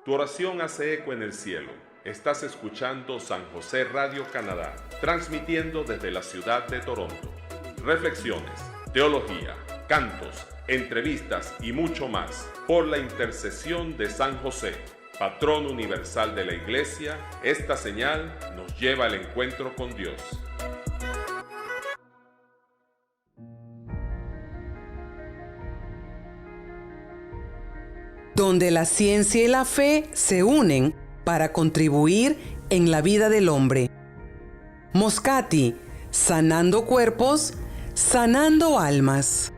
Tu oración hace eco en el cielo. Estás escuchando San José Radio Canadá, transmitiendo desde la ciudad de Toronto. Reflexiones, teología, cantos, entrevistas y mucho más por la intercesión de San José, patrón universal de la Iglesia. Esta señal nos lleva al encuentro con Dios. Donde la ciencia y la fe se unen para contribuir en la vida del hombre. Moscati, sanando cuerpos, sanando almas.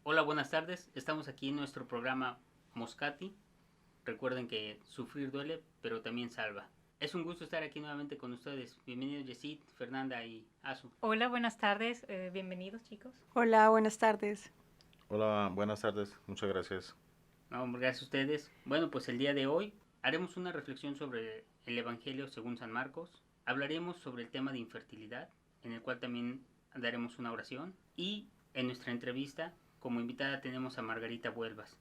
Hola, buenas tardes. Estamos aquí en nuestro programa Moscati. Recuerden que sufrir duele, pero también salva. Es un gusto estar aquí nuevamente con ustedes. Bienvenidos Yesid, Fernanda y Azu. Hola, buenas tardes. Bienvenidos, chicos. Hola, buenas tardes. Hola, buenas tardes. Muchas gracias. No, gracias a ustedes. Bueno, pues el día de hoy haremos una reflexión sobre el Evangelio según San Marcos. Hablaremos sobre el tema de infertilidad, en el cual también daremos una oración. Y en nuestra entrevista, como invitada, tenemos a Margarita Vuelvas,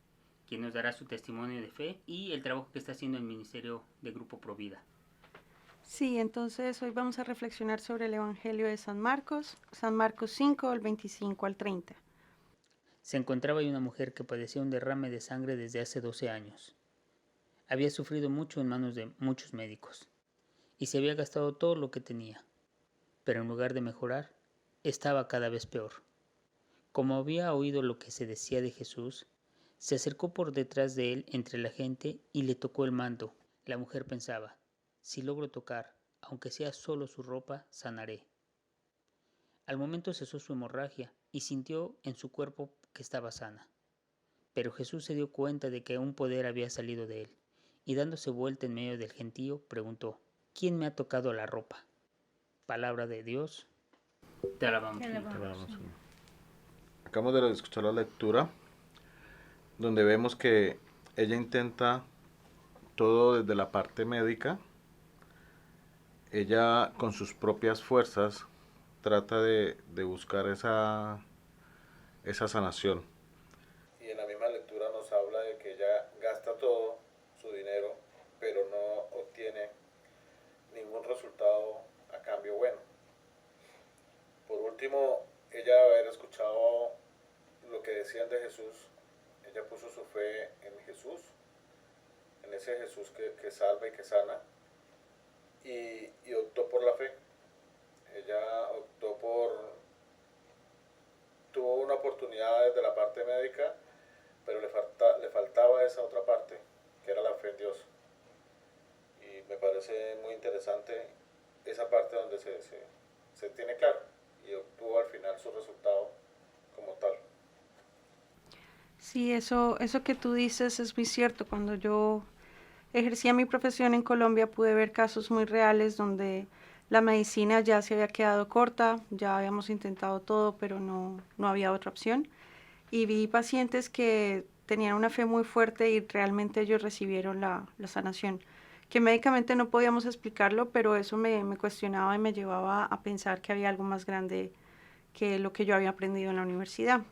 quien nos dará su testimonio de fe y el trabajo que está haciendo el Ministerio de Grupo Provida. Sí, entonces hoy vamos a reflexionar sobre el Evangelio de San Marcos 5, del 25 al 30. Se encontraba ahí una mujer que padecía un derrame de sangre desde hace 12 años. Había sufrido mucho en manos de muchos médicos y se había gastado todo lo que tenía, pero en lugar de mejorar, estaba cada vez peor. Como había oído lo que se decía de Jesús, se acercó por detrás de él entre la gente y le tocó el manto. La mujer pensaba, si logro tocar, aunque sea solo su ropa, sanaré. Al momento cesó su hemorragia y sintió en su cuerpo que estaba sana. Pero Jesús se dio cuenta de que un poder había salido de él, y dándose vuelta en medio del gentío, preguntó, ¿quién me ha tocado la ropa? Palabra de Dios. Te alabamos. Acabamos de escuchar la lectura, donde vemos que ella intenta todo desde la parte médica. Ella con sus propias fuerzas trata de buscar esa sanación. Y en la misma lectura nos habla de que ella gasta todo su dinero, pero no obtiene ningún resultado a cambio bueno. Por último, ella haber escuchado lo que decían de Jesús, ella puso su fe en Jesús, en ese Jesús que salva y que sana, y optó por la fe. Ella tuvo una oportunidad desde la parte médica, pero le faltaba esa otra parte, que era la fe en Dios. Y me parece muy interesante esa parte donde se tiene claro, y obtuvo al final su resultado como tal. Sí, eso que tú dices es muy cierto. Cuando yo ejercía mi profesión en Colombia pude ver casos muy reales donde la medicina ya se había quedado corta, ya habíamos intentado todo, pero no había otra opción. Y vi pacientes que tenían una fe muy fuerte y realmente ellos recibieron la sanación. Que médicamente no podíamos explicarlo, pero eso me cuestionaba y me llevaba a pensar que había algo más grande que lo que yo había aprendido en la universidad.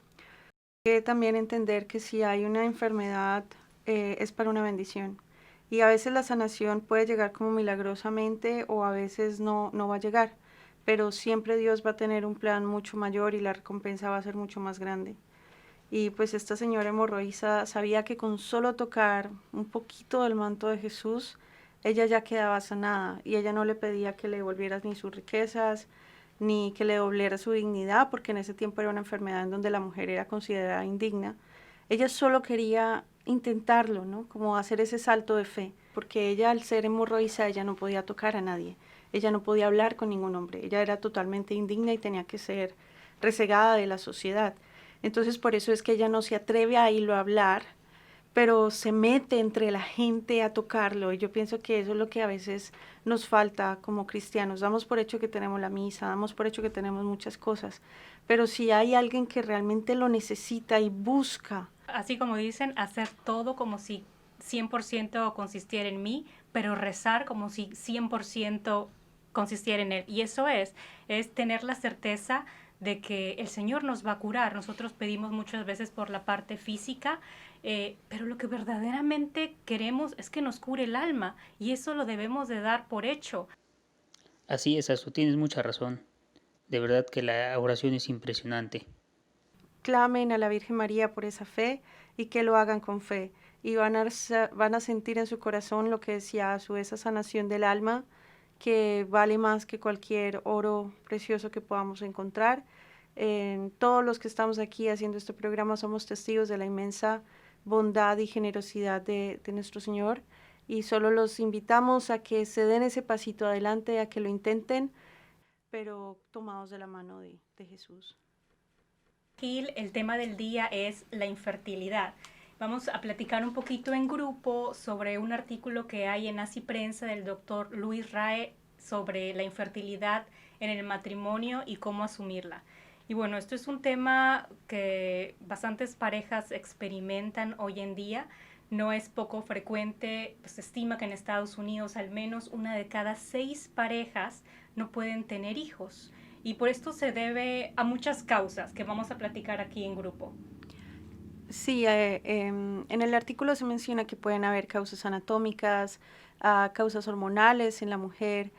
Que también entender que si hay una enfermedad es para una bendición. Y a veces la sanación puede llegar como milagrosamente o a veces no va a llegar, pero siempre Dios va a tener un plan mucho mayor y la recompensa va a ser mucho más grande. Y pues esta señora hemorroísa sabía que con solo tocar un poquito del manto de Jesús, ella ya quedaba sanada y ella no le pedía que le devolviera ni sus riquezas, ni que le devolviera su dignidad, porque en ese tiempo era una enfermedad en donde la mujer era considerada indigna. Ella solo quería intentarlo, ¿no? Como hacer ese salto de fe, porque ella al ser hemorroísa, ella no podía tocar a nadie, ella no podía hablar con ningún hombre, ella era totalmente indigna y tenía que ser rezagada de la sociedad. Entonces por eso es que ella no se atreve a irlo a hablar, pero se mete entre la gente a tocarlo, y yo pienso que eso es lo que a veces nos falta como cristianos. Damos por hecho que tenemos la misa, damos por hecho que tenemos muchas cosas, pero si hay alguien que realmente lo necesita y busca. Así como dicen, hacer todo como si 100% consistiera en mí, pero rezar como si 100% consistiera en él. Y eso es tener la certeza de que el Señor nos va a curar. Nosotros pedimos muchas veces por la parte física, pero lo que verdaderamente queremos es que nos cure el alma, y eso lo debemos de dar por hecho. Así es, Azu, tienes mucha razón. De verdad que la oración es impresionante. Clamen a la Virgen María por esa fe y que lo hagan con fe. Y van a sentir en su corazón lo que decía Azu, esa sanación del alma, que vale más que cualquier oro precioso que podamos encontrar. Todos los que estamos aquí haciendo este programa somos testigos de la inmensa bondad y generosidad de nuestro Señor, y solo los invitamos a que se den ese pasito adelante, a que lo intenten, pero tomados de la mano de Jesús. Gil, el tema del día es la infertilidad. Vamos a platicar un poquito en grupo sobre un artículo que hay en Así Prensa del doctor Luis Rae sobre la infertilidad en el matrimonio y cómo asumirla. Y bueno, esto es un tema que bastantes parejas experimentan hoy en día. No es poco frecuente, pues se estima que en Estados Unidos al menos 1 de cada 6 parejas no pueden tener hijos. Y por esto se debe a muchas causas que vamos a platicar aquí en grupo. Sí, en el artículo se menciona que pueden haber causas anatómicas, causas hormonales en la mujer,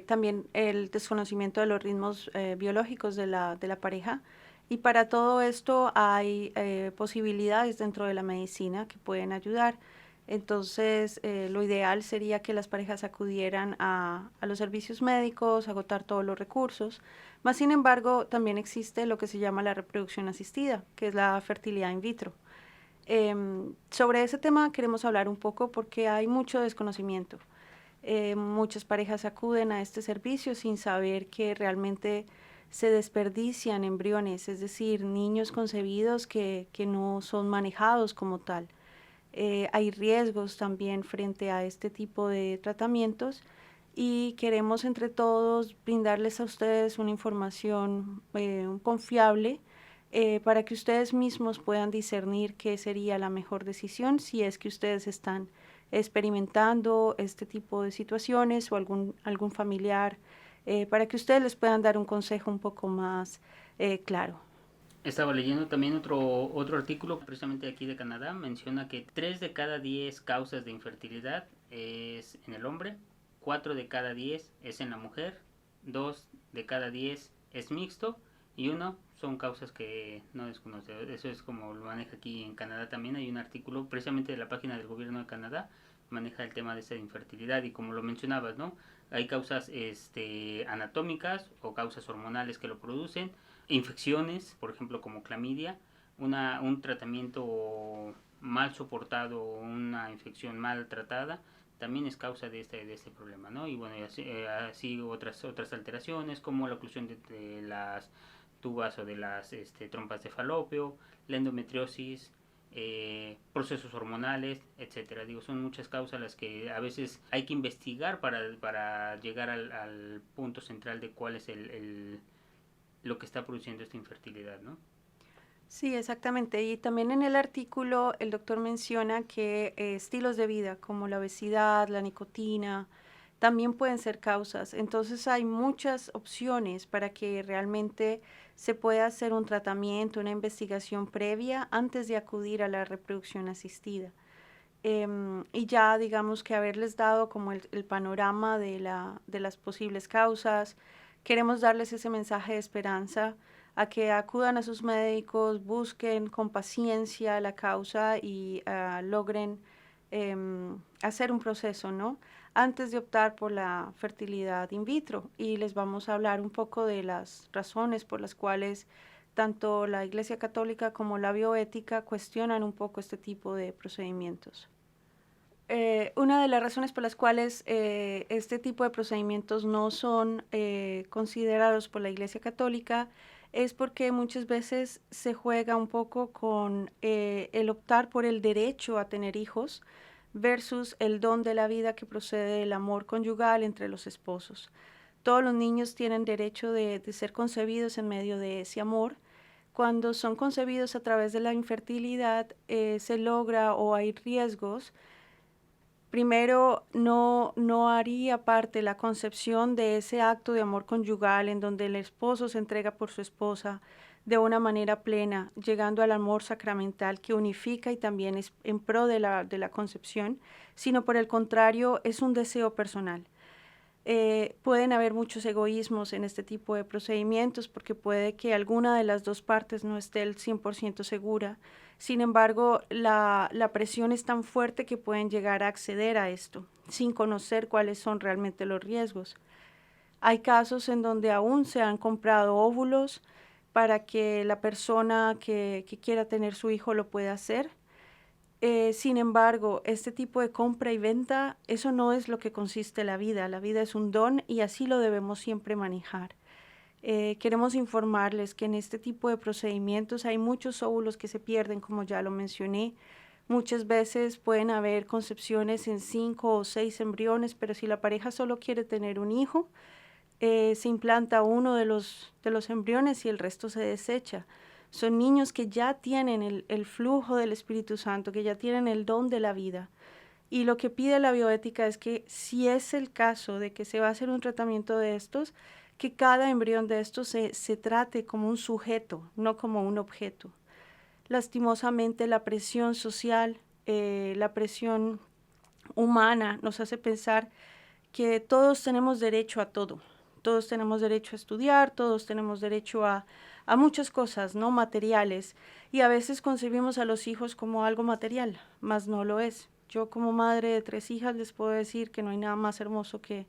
también el desconocimiento de los ritmos biológicos de la pareja. Y para todo esto hay posibilidades dentro de la medicina que pueden ayudar. Entonces, lo ideal sería que las parejas acudieran a los servicios médicos, agotar todos los recursos. Más sin embargo, también existe lo que se llama la reproducción asistida, que es la fertilidad in vitro. Sobre ese tema queremos hablar un poco porque hay mucho desconocimiento. Muchas parejas acuden a este servicio sin saber que realmente se desperdician embriones, es decir, niños concebidos que no son manejados como tal. Hay riesgos también frente a este tipo de tratamientos, y queremos entre todos brindarles a ustedes una información confiable para que ustedes mismos puedan discernir qué sería la mejor decisión si es que ustedes están experimentando este tipo de situaciones o algún familiar, para que ustedes les puedan dar un consejo un poco más claro. Estaba leyendo también otro artículo, precisamente aquí de Canadá, menciona que 3 de cada 10 causas de infertilidad es en el hombre, 4 de cada 10 es en la mujer, 2 de cada 10 es mixto y 1 son causas que no desconoce. Eso es como lo maneja aquí en Canadá también. Hay un artículo precisamente de la página del gobierno de Canadá, maneja el tema de esta infertilidad y como lo mencionabas, ¿no? Hay causas anatómicas o causas hormonales que lo producen, infecciones, por ejemplo como clamidia, un tratamiento mal soportado o una infección mal tratada también es causa de este problema, ¿no? Y bueno, así otras alteraciones como la oclusión de las tubas o de las trompas de falopio, la endometriosis, procesos hormonales, etcétera. Digo, son muchas causas las que a veces hay que investigar para llegar al punto central de cuál es lo que está produciendo esta infertilidad, ¿no? Sí, exactamente. Y también en el artículo el doctor menciona que estilos de vida como la obesidad, la nicotina, también pueden ser causas. Entonces hay muchas opciones para que realmente se pueda hacer un tratamiento, una investigación previa antes de acudir a la reproducción asistida. Y ya digamos que haberles dado como el panorama de las posibles causas, queremos darles ese mensaje de esperanza a que acudan a sus médicos, busquen con paciencia la causa y logren hacer un proceso, ¿no? Antes de optar por la fertilidad in vitro. Y les vamos a hablar un poco de las razones por las cuales tanto la Iglesia Católica como la bioética cuestionan un poco este tipo de procedimientos. Una de las razones por las cuales este tipo de procedimientos no son considerados por la Iglesia Católica es porque muchas veces se juega un poco con el optar por el derecho a tener hijos versus el don de la vida que procede del amor conyugal entre los esposos. Todos los niños tienen derecho de ser concebidos en medio de ese amor. Cuando son concebidos a través de la infertilidad se logra o hay riesgos Primero, no haría parte la concepción de ese acto de amor conyugal en donde el esposo se entrega por su esposa de una manera plena, llegando al amor sacramental que unifica y también es en pro de la concepción, sino por el contrario, es un deseo personal. Pueden haber muchos egoísmos en este tipo de procedimientos porque puede que alguna de las dos partes no esté el 100% segura. Sin embargo, la presión es tan fuerte que pueden llegar a acceder a esto sin conocer cuáles son realmente los riesgos. Hay casos en donde aún se han comprado óvulos para que la persona que quiera tener su hijo lo pueda hacer. Sin embargo, este tipo de compra y venta, eso no es lo que consiste la vida. La vida es un don y así lo debemos siempre manejar. Queremos informarles que en este tipo de procedimientos hay muchos óvulos que se pierden, como ya lo mencioné. Muchas veces pueden haber concepciones en 5 o 6 embriones, pero si la pareja solo quiere tener un hijo, se implanta uno de los embriones y el resto se desecha. Son niños que ya tienen el flujo del Espíritu Santo, que ya tienen el don de la vida. Y lo que pide la bioética es que si es el caso de que se va a hacer un tratamiento de estos, que cada embrión de estos se trate como un sujeto, no como un objeto. Lastimosamente, la presión social, la presión humana nos hace pensar que todos tenemos derecho a todo. Todos tenemos derecho a estudiar, todos tenemos derecho a muchas cosas, ¿no? Materiales. Y a veces concebimos a los hijos como algo material, mas no lo es. Yo como madre de 3 hijas les puedo decir que no hay nada más hermoso que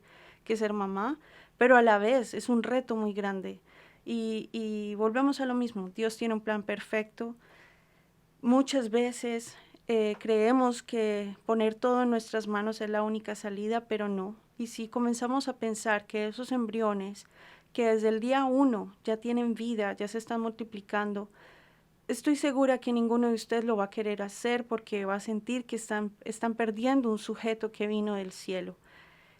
ser mamá, pero a la vez es un reto muy grande. Y volvemos a lo mismo, Dios tiene un plan perfecto. Muchas veces creemos que poner todo en nuestras manos es la única salida, pero no. Y si comenzamos a pensar que esos embriones, que desde el día 1 ya tienen vida, ya se están multiplicando, estoy segura que ninguno de ustedes lo va a querer hacer porque va a sentir que están perdiendo un sujeto que vino del cielo.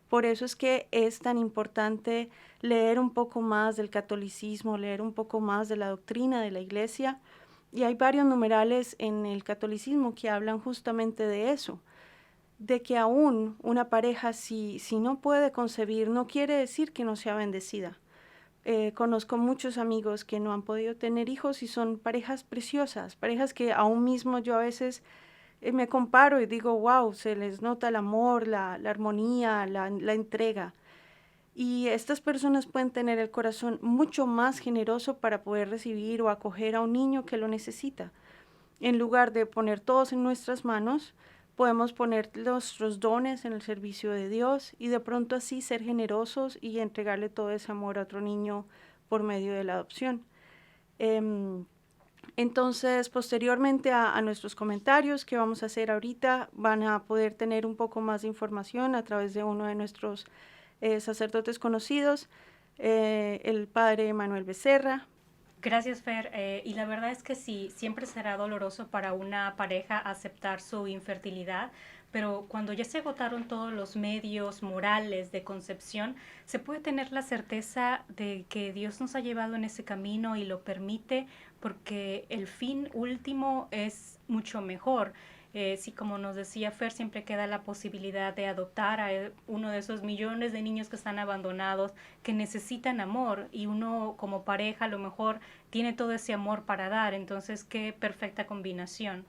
Por eso es que es tan importante leer un poco más del catolicismo, leer un poco más de la doctrina de la Iglesia. Y hay varios numerales en el catolicismo que hablan justamente de eso, de que aún una pareja si no puede concebir, no quiere decir que no sea bendecida. Conozco muchos amigos que no han podido tener hijos y son parejas preciosas, parejas que aún mismo yo a veces me comparo y digo, wow, se les nota el amor, la armonía, la entrega. Y estas personas pueden tener el corazón mucho más generoso para poder recibir o acoger a un niño que lo necesita. En lugar de poner todos en nuestras manos, podemos poner nuestros dones en el servicio de Dios y de pronto así ser generosos y entregarle todo ese amor a otro niño por medio de la adopción. Entonces, posteriormente a nuestros comentarios que vamos a hacer ahorita, van a poder tener un poco más de información a través de uno de nuestros sacerdotes conocidos, el padre Manuel Becerra. Gracias, Fer. Y la verdad es que sí, siempre será doloroso para una pareja aceptar su infertilidad, pero cuando ya se agotaron todos los medios morales de concepción, se puede tener la certeza de que Dios nos ha llevado en ese camino y lo permite porque el fin último es mucho mejor. Sí, como nos decía Fer, siempre queda la posibilidad de adoptar a uno de esos millones de niños que están abandonados, que necesitan amor, y uno como pareja a lo mejor tiene todo ese amor para dar. Entonces, qué perfecta combinación.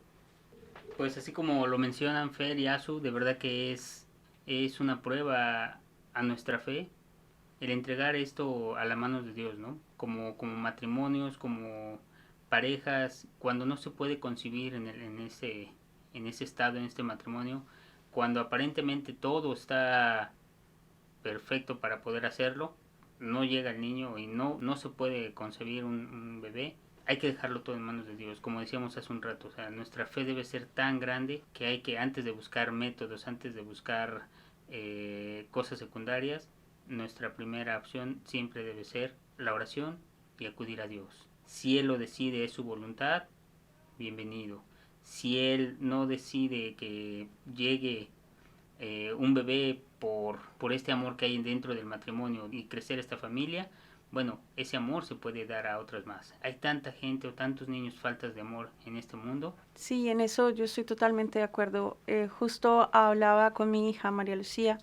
Pues así como lo mencionan Fer y Asu, de verdad que es una prueba a nuestra fe el entregar esto a las manos de Dios, ¿no? Como matrimonios, como parejas, cuando no se puede concebir en ese estado, en este matrimonio, cuando aparentemente todo está perfecto para poder hacerlo, no llega el niño y no se puede concebir un bebé, hay que dejarlo todo en manos de Dios, como decíamos hace un rato. O sea, nuestra fe debe ser tan grande que hay que, antes de buscar métodos, antes de buscar cosas secundarias, nuestra primera opción siempre debe ser la oración y acudir a Dios. Si Él lo decide, es su voluntad, bienvenido. Si Él no decide que llegue un bebé por este amor que hay dentro del matrimonio y crecer esta familia, bueno, ese amor se puede dar a otras más. Hay tanta gente o tantos niños faltas de amor en este mundo. Sí, en eso yo estoy totalmente de acuerdo. Justo hablaba con mi hija María Lucía.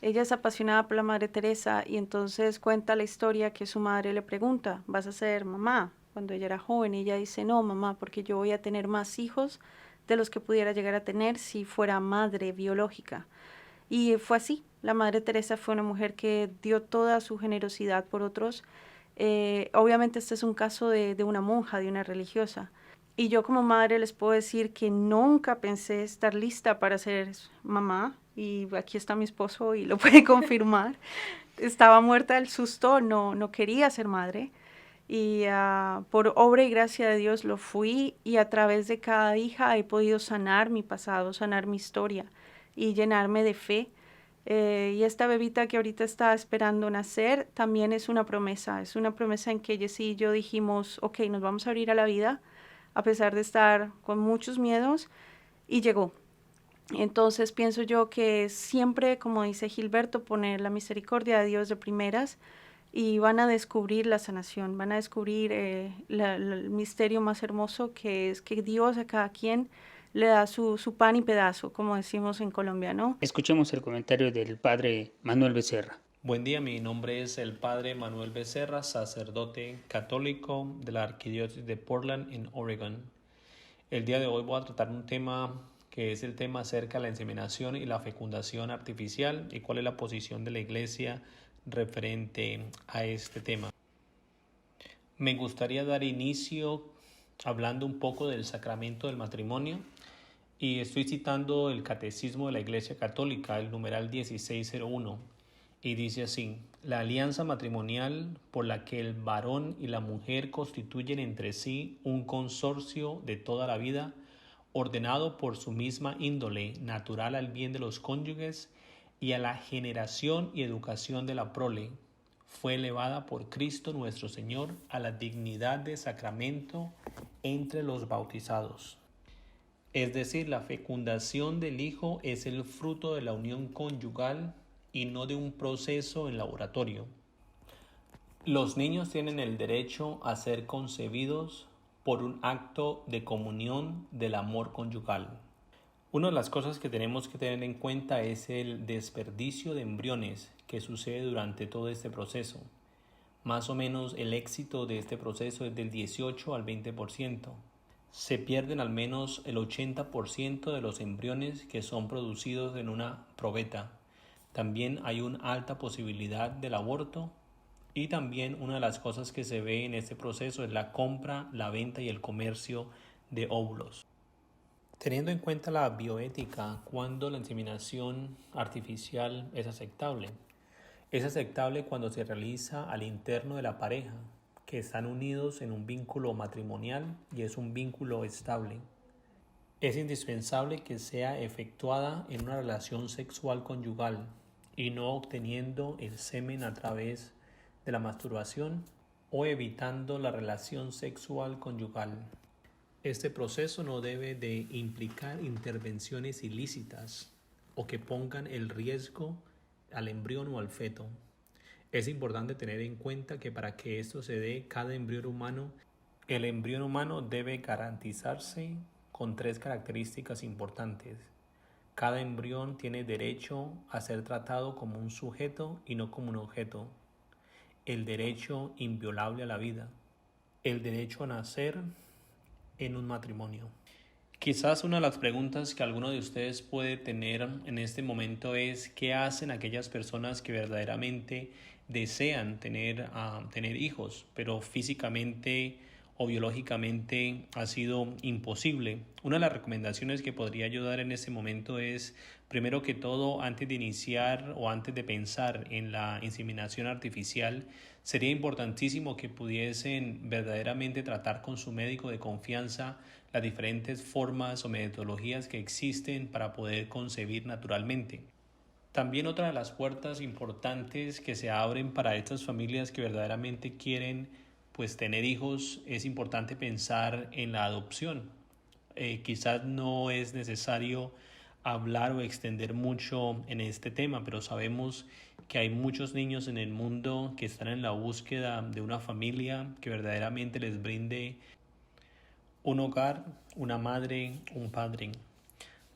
Ella es apasionada por la Madre Teresa y entonces cuenta la historia que su madre le pregunta, ¿vas a ser mamá? Cuando ella era joven, y ella dice, no, mamá, porque yo voy a tener más hijos de los que pudiera llegar a tener si fuera madre biológica. Y fue así. La Madre Teresa fue una mujer que dio toda su generosidad por otros. Obviamente este es un caso de una monja, de una religiosa. Y yo como madre les puedo decir que nunca pensé estar lista para ser mamá. Y aquí está mi esposo y lo puede confirmar. Estaba muerta del susto, no quería ser madre. Y por obra y gracia de Dios lo fui, y a través de cada hija he podido sanar mi pasado, sanar mi historia y llenarme de fe. Y esta bebita que ahorita está esperando nacer también es una promesa en que Jessy y yo dijimos, ok, nos vamos a abrir a la vida a pesar de estar con muchos miedos, y llegó. Entonces pienso yo que siempre, como dice Gilberto, poner la misericordia de Dios de primeras, y van a descubrir la sanación, van a descubrir el misterio más hermoso, que es que Dios a cada quien le da su pan y pedazo, como decimos en Colombia, ¿no? Escuchemos el comentario del padre Manuel Becerra. Buen día, mi nombre es el padre Manuel Becerra, sacerdote católico de la Arquidiócesis de Portland en Oregon. El día de hoy voy a tratar un tema que es el tema acerca de la inseminación y la fecundación artificial y cuál es la posición de la Iglesia referente a este tema. Me gustaría dar inicio hablando un poco del sacramento del matrimonio, y estoy citando el Catecismo de la Iglesia Católica, el numeral 1601, y dice así: la alianza matrimonial por la que el varón y la mujer constituyen entre sí un consorcio de toda la vida, ordenado por su misma índole natural al bien de los cónyuges y a la generación y educación de la prole, fue elevada por Cristo nuestro Señor a la dignidad de sacramento entre los bautizados. Es decir, la fecundación del Hijo es el fruto de la unión conyugal y no de un proceso en laboratorio. Los niños tienen el derecho a ser concebidos por un acto de comunión del amor conyugal. Una de las cosas que tenemos que tener en cuenta es el desperdicio de embriones que sucede durante todo este proceso. Más o menos el éxito de este proceso es del 18 al 20%. Se pierden al menos el 80% de los embriones que son producidos en una probeta. También hay una alta posibilidad del aborto, y también una de las cosas que se ve en este proceso es la compra, la venta y el comercio de óvulos. Teniendo en cuenta la bioética, ¿cuándo la inseminación artificial es aceptable? Es aceptable cuando se realiza al interno de la pareja, que están unidos en un vínculo matrimonial y es un vínculo estable. Es indispensable que sea efectuada en una relación sexual conyugal y no obteniendo el semen a través de la masturbación o evitando la relación sexual conyugal. Este proceso no debe de implicar intervenciones ilícitas o que pongan en riesgo al embrión o al feto. Es importante tener en cuenta que para que esto se dé, el embrión humano debe garantizarse con 3 características importantes. Cada embrión tiene derecho a ser tratado como un sujeto y no como un objeto. El derecho inviolable a la vida. El derecho a nacer en un matrimonio. Quizás una de las preguntas que alguno de ustedes puede tener en este momento es ¿qué hacen aquellas personas que verdaderamente desean tener hijos, pero físicamente o biológicamente ha sido imposible? Una de las recomendaciones que podría ayudar en este momento es, primero que todo, antes de iniciar o antes de pensar en la inseminación artificial, sería importantísimo que pudiesen verdaderamente tratar con su médico de confianza las diferentes formas o metodologías que existen para poder concebir naturalmente. También otra de las puertas importantes que se abren para estas familias que verdaderamente quieren tener hijos, es importante pensar en la adopción. Quizás no es necesario hablar o extender mucho en este tema, pero sabemos que hay muchos niños en el mundo que están en la búsqueda de una familia que verdaderamente les brinde un hogar, una madre, un padre.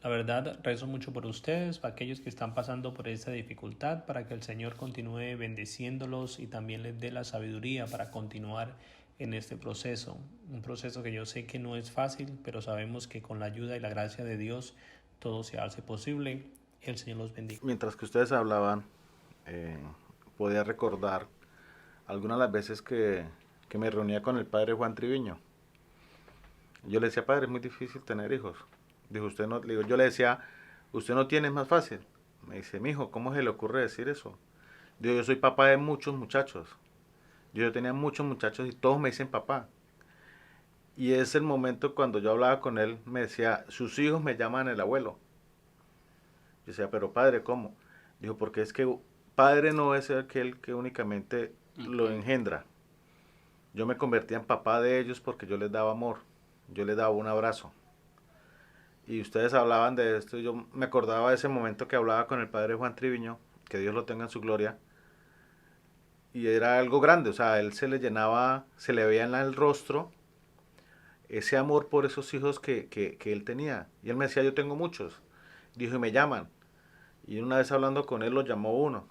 La verdad, rezo mucho por ustedes, para aquellos que están pasando por esta dificultad, para que el Señor continúe bendeciéndolos y también les dé la sabiduría para continuar en este proceso. Un proceso que yo sé que no es fácil, pero sabemos que con la ayuda y la gracia de Dios todo se hace posible. El Señor los bendiga. Mientras que ustedes hablaban, podía recordar algunas de las veces que me reunía con el padre Juan Triviño. Yo le decía, padre, es muy difícil tener hijos. Dijo, usted no, yo le decía, usted no tiene, es más fácil. Me dice, mijo, ¿cómo se le ocurre decir eso? Digo, yo soy papá de muchos muchachos. Yo tenía muchos muchachos y todos me dicen papá. Y es el momento cuando yo hablaba con él, me decía, sus hijos me llaman el abuelo. Yo decía, pero padre, ¿cómo? Dijo, porque es que padre no es aquel que únicamente lo engendra. Yo me convertía en papá de ellos porque yo les daba amor, yo les daba un abrazo. Y ustedes hablaban de esto, y yo me acordaba de ese momento que hablaba con el padre Juan Triviño, que Dios lo tenga en su gloria, y era algo grande, o sea, a él se le llenaba, se le veía en el rostro ese amor por esos hijos que él tenía. Y él me decía, yo tengo muchos. Dijo, y me llaman. Y una vez hablando con él, lo llamó uno.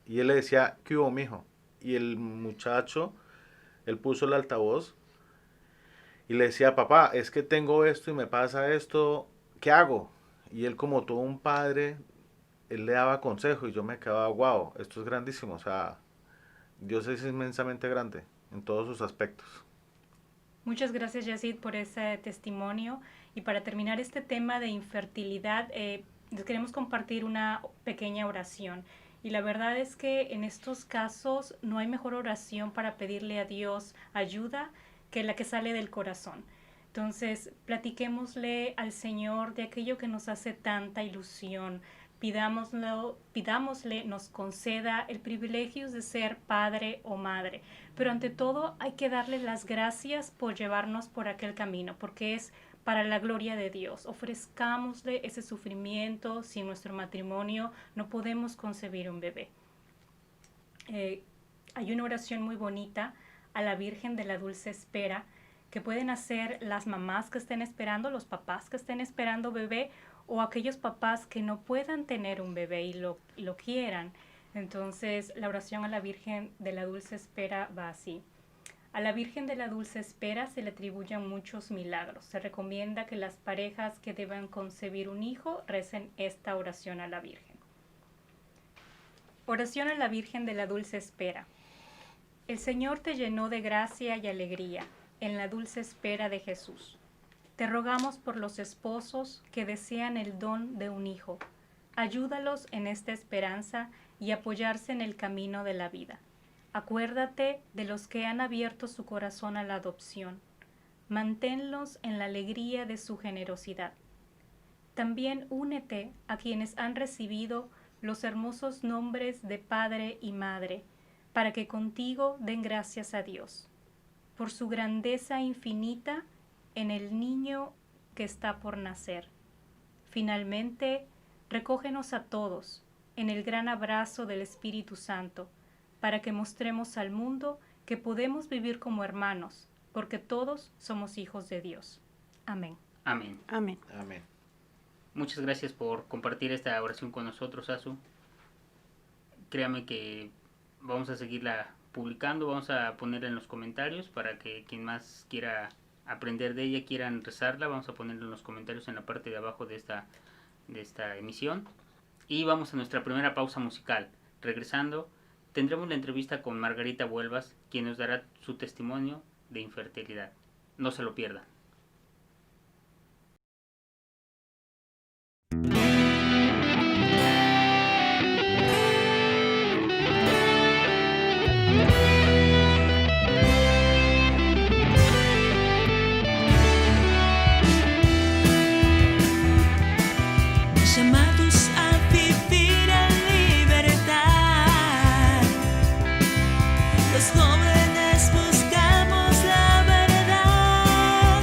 Y él le decía, ¿qué hubo, mijo? Y el muchacho, él puso el altavoz y le decía, papá, es que tengo esto y me pasa esto, ¿qué hago? Y él, como todo un padre, él le daba consejo y yo me quedaba, wow, esto es grandísimo. O sea, Dios es inmensamente grande en todos sus aspectos. Muchas gracias, Yacid, por ese testimonio. Y para terminar este tema de infertilidad, les queremos compartir una pequeña oración. Y la verdad es que en estos casos no hay mejor oración para pedirle a Dios ayuda que la que sale del corazón. Entonces, platiquémosle al Señor de aquello que nos hace tanta ilusión. Pidámosle, nos conceda el privilegio de ser padre o madre. Pero ante todo hay que darle las gracias por llevarnos por aquel camino, porque es para la gloria de Dios. Ofrezcámosle ese sufrimiento. Sin nuestro matrimonio no podemos concebir un bebé. Hay una oración muy bonita a la Virgen de la Dulce Espera que pueden hacer las mamás que estén esperando, los papás que estén esperando bebé, o aquellos papás que no puedan tener un bebé y lo quieran. Entonces, la oración a la Virgen de la Dulce Espera va así. A la Virgen de la Dulce Espera se le atribuyen muchos milagros. Se recomienda que las parejas que deban concebir un hijo recen esta oración a la Virgen. Oración a la Virgen de la Dulce Espera. El Señor te llenó de gracia y alegría en la dulce espera de Jesús. Te rogamos por los esposos que desean el don de un hijo. Ayúdalos en esta esperanza y apoyarse en el camino de la vida. Acuérdate de los que han abierto su corazón a la adopción. Manténlos en la alegría de su generosidad. También únete a quienes han recibido los hermosos nombres de Padre y Madre, para que contigo den gracias a Dios, por su grandeza infinita en el niño que está por nacer. Finalmente, recógenos a todos en el gran abrazo del Espíritu Santo, para que mostremos al mundo que podemos vivir como hermanos, porque todos somos hijos de Dios. Amén. Amén. Amén. Amén. Muchas gracias por compartir esta oración con nosotros, Azu. Créame que vamos a seguirla publicando, vamos a ponerla en los comentarios para que quien más quiera aprender de ella, quieran rezarla, vamos a ponerla en los comentarios en la parte de abajo de esta emisión. Y vamos a nuestra primera pausa musical. Regresando, tendremos la entrevista con Margarita Vuelvas, quien nos dará su testimonio de infertilidad. No se lo pierdan. Llamados a vivir en libertad, los jóvenes buscamos la verdad.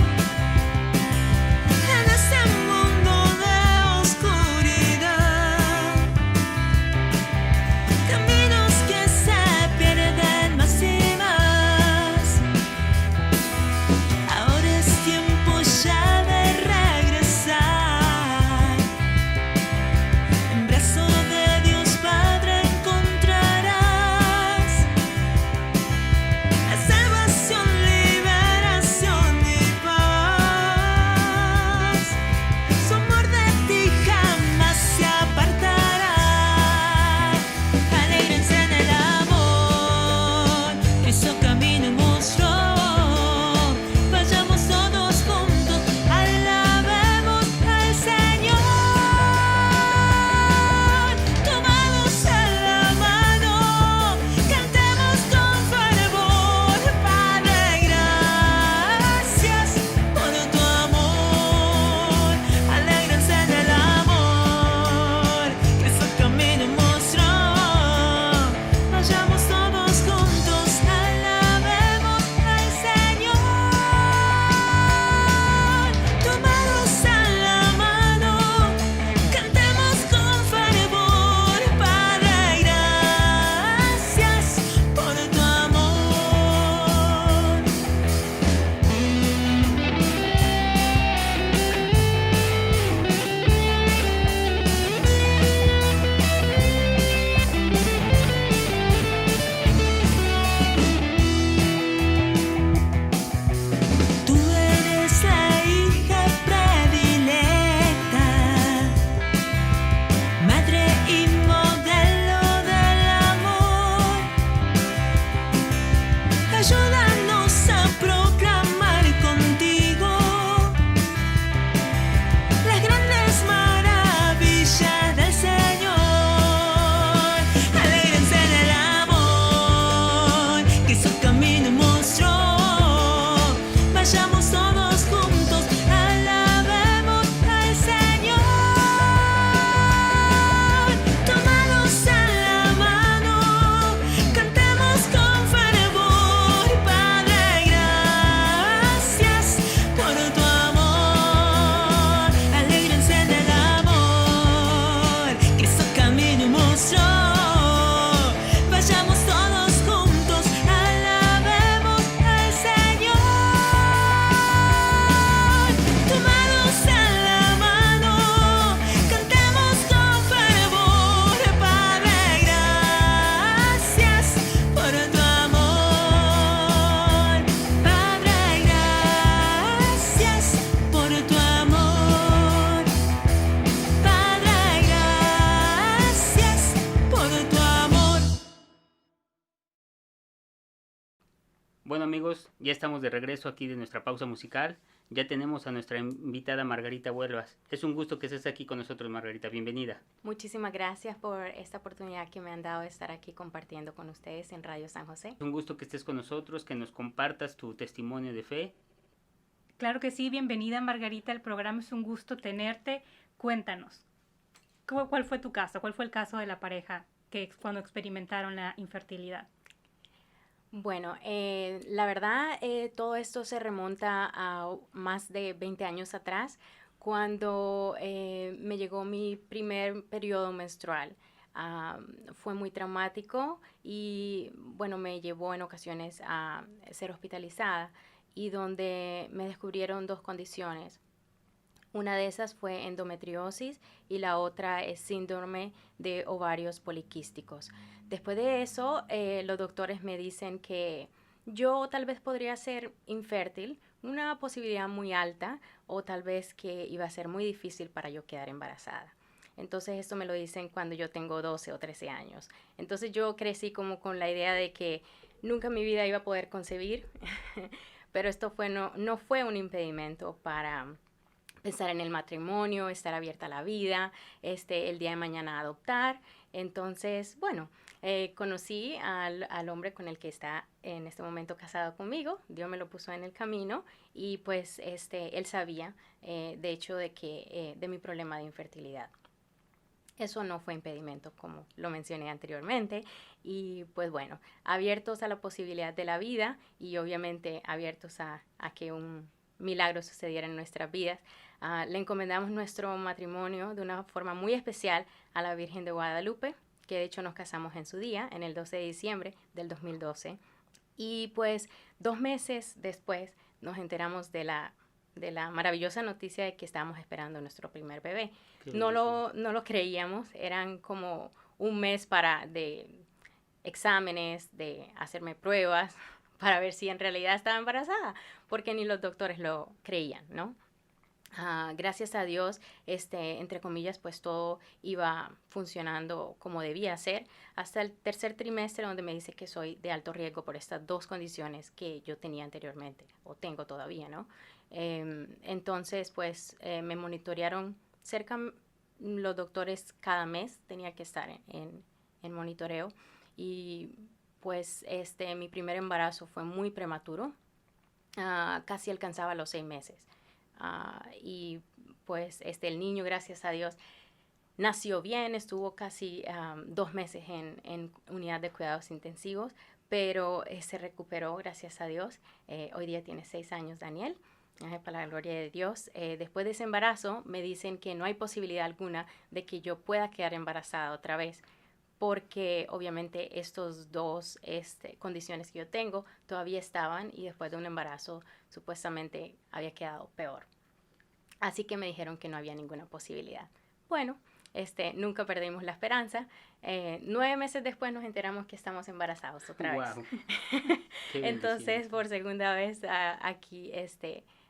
Bueno amigos, ya estamos de regreso aquí de nuestra pausa musical. Ya tenemos a nuestra invitada Margarita Huelvas. Es un gusto que estés aquí con nosotros, Margarita. Bienvenida. Muchísimas gracias por esta oportunidad que me han dado de estar aquí compartiendo con ustedes en Radio San José. Es un gusto que estés con nosotros, que nos compartas tu testimonio de fe. Claro que sí, bienvenida Margarita al programa, es un gusto tenerte. Cuéntanos, ¿cuál fue tu caso? ¿Cuál fue el caso de la pareja que cuando experimentaron la infertilidad? Bueno, la verdad, todo esto se remonta a más de 20 años atrás, cuando me llegó mi primer periodo menstrual. Fue muy traumático y, bueno, me llevó en ocasiones a ser hospitalizada y donde me descubrieron 2 condiciones. Una de esas fue endometriosis y la otra es síndrome de ovarios poliquísticos. Después de eso, los doctores me dicen que yo tal vez podría ser infértil, una posibilidad muy alta, o tal vez que iba a ser muy difícil para yo quedar embarazada. Entonces esto me lo dicen cuando yo tengo 12 o 13 años. Entonces yo crecí como con la idea de que nunca en mi vida iba a poder concebir, pero esto no fue un impedimento para pensar en el matrimonio, estar abierta a la vida, el día de mañana adoptar. Entonces, bueno, conocí al hombre con el que está en este momento casado conmigo. Dios me lo puso en el camino y pues él sabía, de hecho, de mi problema de infertilidad. Eso no fue impedimento, como lo mencioné anteriormente. Y pues bueno, abiertos a la posibilidad de la vida y obviamente abiertos a que un milagro sucediera en nuestras vidas. Le encomendamos nuestro matrimonio de una forma muy especial a la Virgen de Guadalupe, que de hecho nos casamos en su día, en el 12 de diciembre del 2012. Y pues 2 meses después nos enteramos de la maravillosa noticia de que estábamos esperando nuestro primer bebé. No lo creíamos, eran como un mes de exámenes, de hacerme pruebas para ver si en realidad estaba embarazada, porque ni los doctores lo creían, ¿no? Gracias a Dios, entre comillas, pues todo iba funcionando como debía ser, hasta el 3er trimestre, donde me dice que soy de alto riesgo por estas 2 condiciones que yo tenía anteriormente, o tengo todavía, ¿no? Entonces, pues, me monitorearon cerca, los doctores cada mes tenía que estar en monitoreo, y pues, mi primer embarazo fue muy prematuro, casi alcanzaba los 6 meses. Y pues el niño, gracias a Dios, nació bien, estuvo casi 2 meses en unidad de cuidados intensivos, pero se recuperó, gracias a Dios. Hoy día tiene 6 años Daniel, para la gloria de Dios. Después de ese embarazo me dicen que no hay posibilidad alguna de que yo pueda quedar embarazada otra vez, porque obviamente estos 2 condiciones que yo tengo todavía estaban, y después de un embarazo supuestamente había quedado peor. Así que me dijeron que no había ninguna posibilidad. Bueno, nunca perdimos la esperanza. 9 meses después nos enteramos que estamos embarazados otra vez. Wow. Entonces, por segunda vez aquí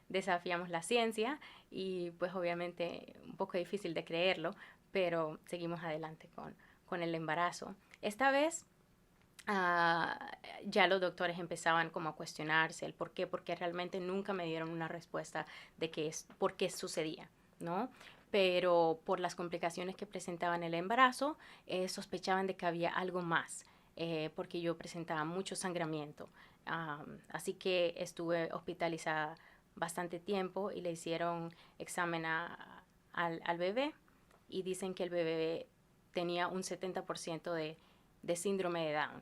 desafiamos la ciencia, y pues obviamente un poco difícil de creerlo, pero seguimos adelante con el embarazo. Esta vez ya los doctores empezaban como a cuestionarse el por qué, porque realmente nunca me dieron una respuesta de por qué sucedía, ¿no? Pero por las complicaciones que presentaba en el embarazo, sospechaban de que había algo más, porque yo presentaba mucho sangramiento. Así que estuve hospitalizada bastante tiempo y le hicieron examen al bebé, y dicen que el bebé tenía un 70% de síndrome de Down.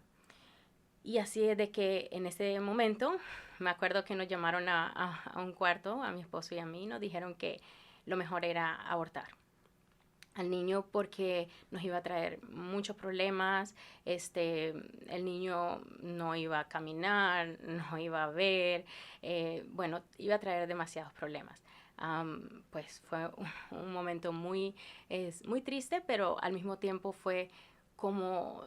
Y así es de que en ese momento, me acuerdo que nos llamaron a un cuarto, a mi esposo y a mí, nos dijeron que lo mejor era abortar al niño porque nos iba a traer muchos problemas. El niño no iba a caminar, no iba a ver, bueno, iba a traer demasiados problemas. Pues fue un momento muy triste, pero al mismo tiempo fue como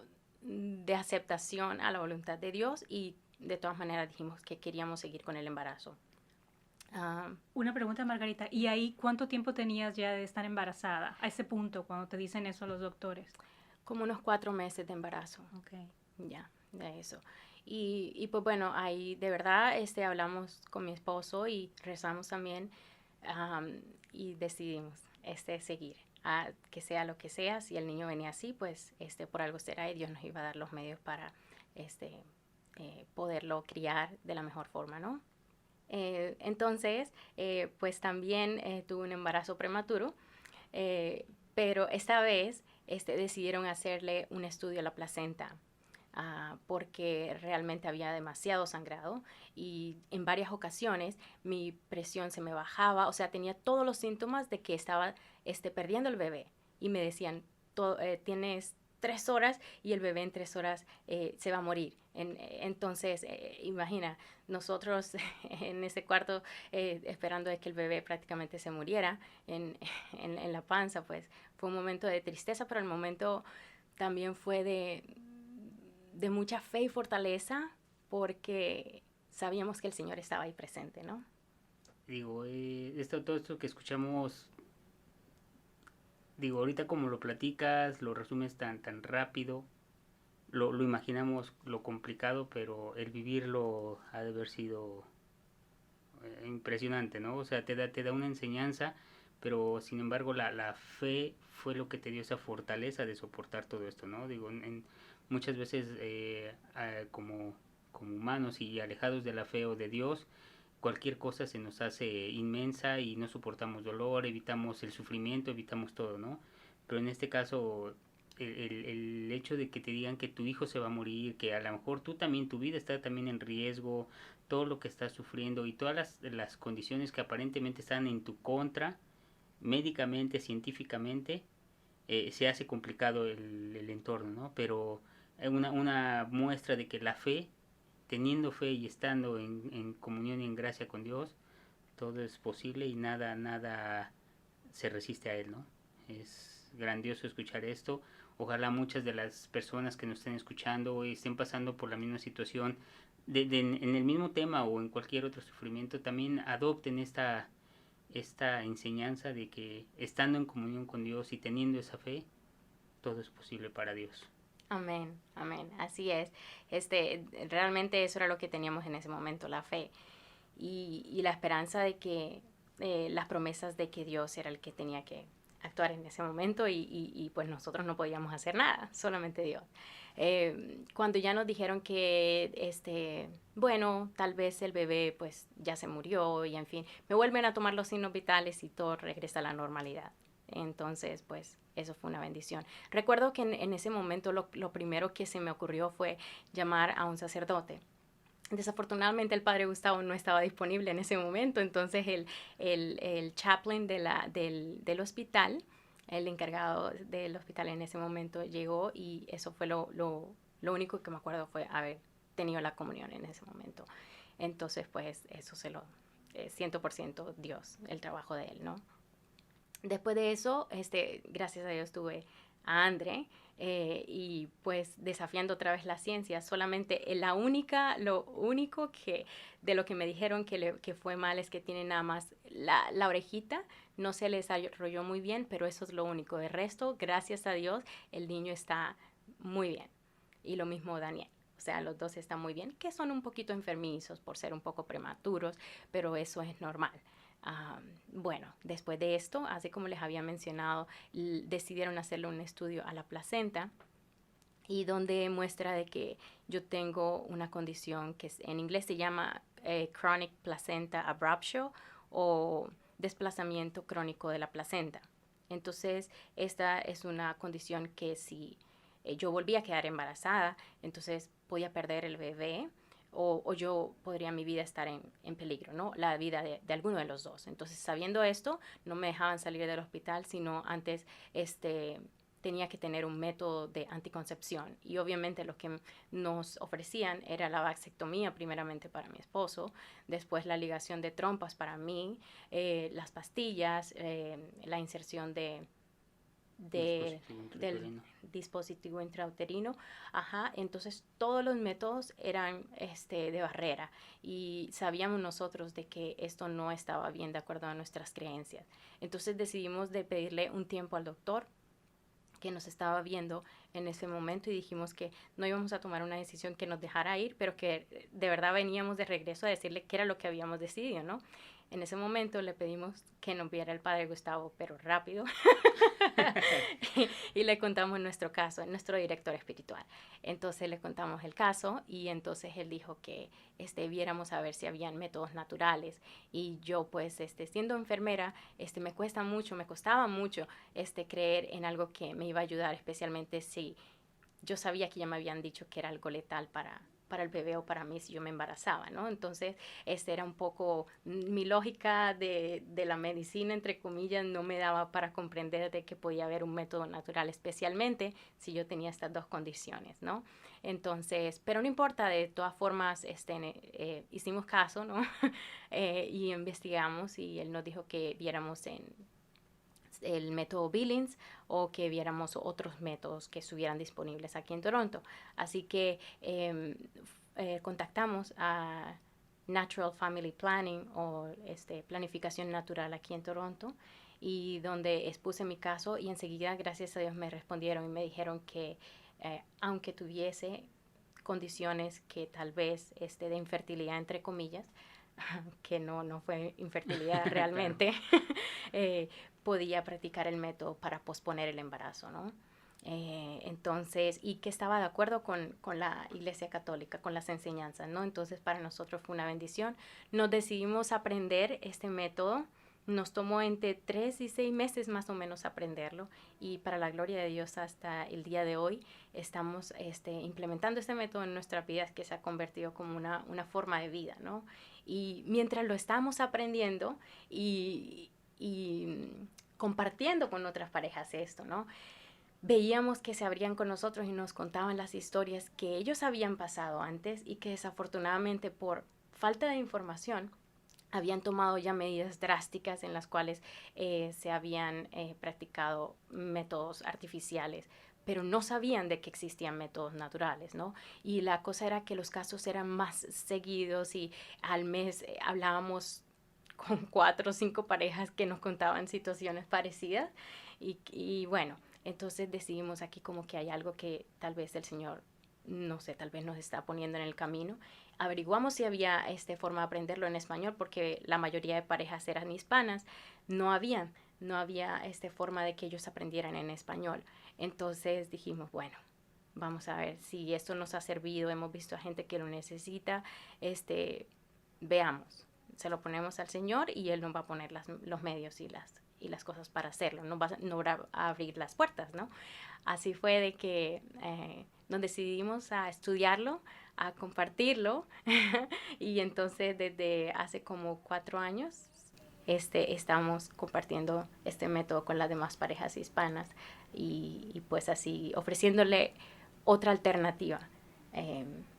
de aceptación a la voluntad de Dios, y de todas maneras dijimos que queríamos seguir con el embarazo. Una pregunta, Margarita, ¿y ahí cuánto tiempo tenías ya de estar embarazada a ese punto cuando te dicen eso los doctores? Como unos 4 meses de embarazo. Okay. Ya, de eso. Y pues bueno, ahí de verdad hablamos con mi esposo y rezamos también, y decidimos seguir. Que sea lo que sea, si el niño venía así, pues por algo será y Dios nos iba a dar los medios para poderlo criar de la mejor forma, ¿no? Entonces, pues también tuve un embarazo prematuro, pero esta vez decidieron hacerle un estudio a la placenta, porque realmente había demasiado sangrado y en varias ocasiones mi presión se me bajaba, o sea, tenía todos los síntomas de que estaba perdiendo el bebé y me decían, tienes 3 horas y el bebé en 3 horas se va a morir. Entonces, imagina, nosotros en ese cuarto esperando de que el bebé prácticamente se muriera en la panza, pues fue un momento de tristeza, pero el momento también fue de mucha fe y fortaleza, porque sabíamos que el Señor estaba ahí presente, ¿no? Digo, todo esto que escuchamos, digo, ahorita como lo platicas, lo resumes tan rápido, lo imaginamos lo complicado, pero el vivirlo ha de haber sido impresionante, ¿no? O sea, te da una enseñanza, pero sin embargo la fe fue lo que te dio esa fortaleza de soportar todo esto, ¿no? Digo, muchas veces como humanos y alejados de la fe o de Dios, cualquier cosa se nos hace inmensa y no soportamos dolor, evitamos el sufrimiento, evitamos todo, ¿no? Pero en este caso, el hecho de que te digan que tu hijo se va a morir, que a lo mejor tú también, tu vida está también en riesgo, todo lo que estás sufriendo y todas las condiciones que aparentemente están en tu contra, médicamente, científicamente, se hace complicado el entorno, ¿no? Pero una muestra de que la fe, teniendo fe y estando en comunión y en gracia con Dios, todo es posible y nada se resiste a Él, ¿no? Es grandioso escuchar esto. Ojalá muchas de las personas que nos estén escuchando estén pasando por la misma situación, en el mismo tema o en cualquier otro sufrimiento, también adopten esta enseñanza de que estando en comunión con Dios y teniendo esa fe, todo es posible para Dios. Amén, amén, así es. Realmente eso era lo que teníamos en ese momento, la fe y la esperanza de que las promesas de que Dios era el que tenía que actuar en ese momento y pues nosotros no podíamos hacer nada, solamente Dios. Cuando ya nos dijeron que, bueno, tal vez el bebé pues ya se murió y en fin, me vuelven a tomar los signos vitales y todo regresa a la normalidad. Entonces, pues, eso fue una bendición. Recuerdo que en ese momento lo primero que se me ocurrió fue llamar a un sacerdote. Desafortunadamente el padre Gustavo no estaba disponible en ese momento, entonces el chaplain del hospital, el encargado del hospital en ese momento llegó y eso fue lo único que me acuerdo fue haber tenido la comunión en ese momento. Entonces, pues, eso 100% Dios, el trabajo de él, ¿no? Después de eso, gracias a Dios tuve a André y pues desafiando otra vez la ciencia. Solamente lo único que de lo que me dijeron que fue mal es que tiene nada más la orejita, no se le desarrolló muy bien, pero eso es lo único. De resto, gracias a Dios, el niño está muy bien. Y lo mismo Daniel. O sea, los dos están muy bien, que son un poquito enfermizos por ser un poco prematuros, pero eso es normal. Bueno, después de esto, así como les había mencionado, decidieron hacerle un estudio a la placenta y donde muestra de que yo tengo una condición que en inglés se llama Chronic Placenta Abruptio o desplazamiento crónico de la placenta. Entonces, esta es una condición que si yo volví a quedar embarazada, entonces podía perder el bebé o yo podría mi vida estar en peligro, ¿no? La vida de alguno de los dos. Entonces, sabiendo esto, no me dejaban salir del hospital, sino antes tenía que tener un método de anticoncepción. Y obviamente lo que nos ofrecían era la vasectomía, primeramente para mi esposo, después la ligación de trompas para mí, las pastillas, la inserción del dispositivo intrauterino. Ajá, entonces todos los métodos eran de barrera y sabíamos nosotros de que esto no estaba bien de acuerdo a nuestras creencias. Entonces decidimos de pedirle un tiempo al doctor que nos estaba viendo en ese momento y dijimos que no íbamos a tomar una decisión que nos dejara ir, pero que de verdad veníamos de regreso a decirle qué era lo que habíamos decidido, ¿no? En ese momento le pedimos que nos viera el padre Gustavo, pero rápido, y le contamos nuestro caso, nuestro director espiritual. Entonces le contamos el caso y entonces él dijo que viéramos a ver si habían métodos naturales. Y yo pues siendo enfermera, me costaba mucho creer en algo que me iba a ayudar, especialmente si yo sabía que ya me habían dicho que era algo letal para el bebé o para mí si yo me embarazaba, ¿no? Entonces, era un poco mi lógica de la medicina, entre comillas, no me daba para comprender de que podía haber un método natural, especialmente si yo tenía estas dos condiciones, ¿no? Entonces, pero no importa, de todas formas, hicimos caso, ¿no? Y investigamos y él nos dijo que viéramos en el método Billings o que viéramos otros métodos que estuvieran disponibles aquí en Toronto. Así que contactamos a Natural Family Planning o planificación natural aquí en Toronto y donde expuse mi caso y enseguida, gracias a Dios, me respondieron y me dijeron que aunque tuviese condiciones que tal vez de infertilidad, entre comillas, que no fue infertilidad realmente, podía practicar el método para posponer el embarazo, ¿no? Entonces, y que estaba de acuerdo con la Iglesia Católica, con las enseñanzas, ¿no? Entonces, para nosotros fue una bendición. Nos decidimos aprender este método. Nos tomó entre 3 y 6 meses más o menos aprenderlo y para la gloria de Dios hasta el día de hoy estamos implementando este método en nuestra vida que se ha convertido como una forma de vida, ¿no? Y mientras lo estamos aprendiendo y compartiendo con otras parejas esto, ¿no? Veíamos que se abrían con nosotros y nos contaban las historias que ellos habían pasado antes y que desafortunadamente por falta de información habían tomado ya medidas drásticas en las cuales se habían practicado métodos artificiales, pero no sabían de que existían métodos naturales, ¿no? Y la cosa era que los casos eran más seguidos y al mes hablábamos con 4 o 5 parejas que nos contaban situaciones parecidas y bueno, entonces decidimos aquí como que hay algo que tal vez el Señor, no sé, tal vez nos está poniendo en el camino. Averiguamos si había forma de aprenderlo en español porque la mayoría de parejas eran hispanas, no había forma de que ellos aprendieran en español. Entonces dijimos, bueno, vamos a ver si esto nos ha servido, hemos visto a gente que lo necesita, veamos, se lo ponemos al Señor y Él nos va a poner los medios y las cosas para hacerlo, nos va a abrir las puertas, ¿no? Así fue de que nos decidimos a estudiarlo, a compartirlo y entonces desde hace como 4 años estamos compartiendo este método con las demás parejas hispanas y pues así ofreciéndole otra alternativa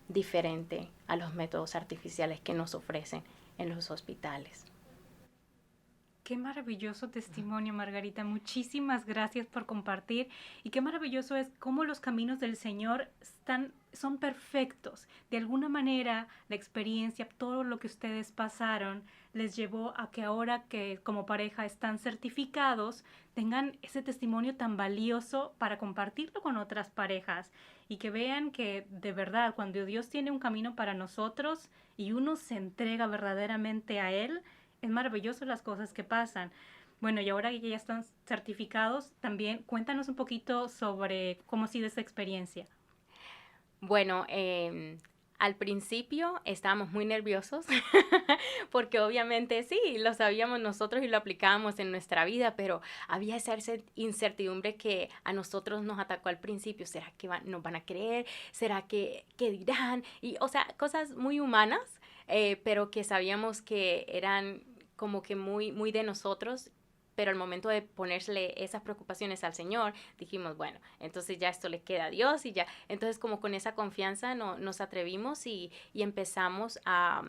diferente a los métodos artificiales que nos ofrecen en los hospitales. Qué maravilloso testimonio, Margarita. Muchísimas gracias por compartir. Y qué maravilloso es cómo los caminos del Señor son perfectos. De alguna manera, la experiencia, todo lo que ustedes pasaron, les llevó a que ahora que como pareja están certificados, tengan ese testimonio tan valioso para compartirlo con otras parejas. Y que vean que de verdad, cuando Dios tiene un camino para nosotros y uno se entrega verdaderamente a Él, es maravilloso las cosas que pasan. Bueno, y ahora que ya están certificados, también cuéntanos un poquito sobre cómo ha sido esa experiencia. Bueno, al principio estábamos muy nerviosos porque obviamente sí, lo sabíamos nosotros y lo aplicábamos en nuestra vida, pero había esa incertidumbre que a nosotros nos atacó al principio. ¿Será que nos van a creer? ¿Será que dirán? Y, o sea, cosas muy humanas, pero que sabíamos que eran como que muy, muy de nosotros. Pero al momento de ponerle esas preocupaciones al Señor, dijimos, bueno, entonces ya esto le queda a Dios y ya. Entonces como con esa confianza nos atrevimos y empezamos a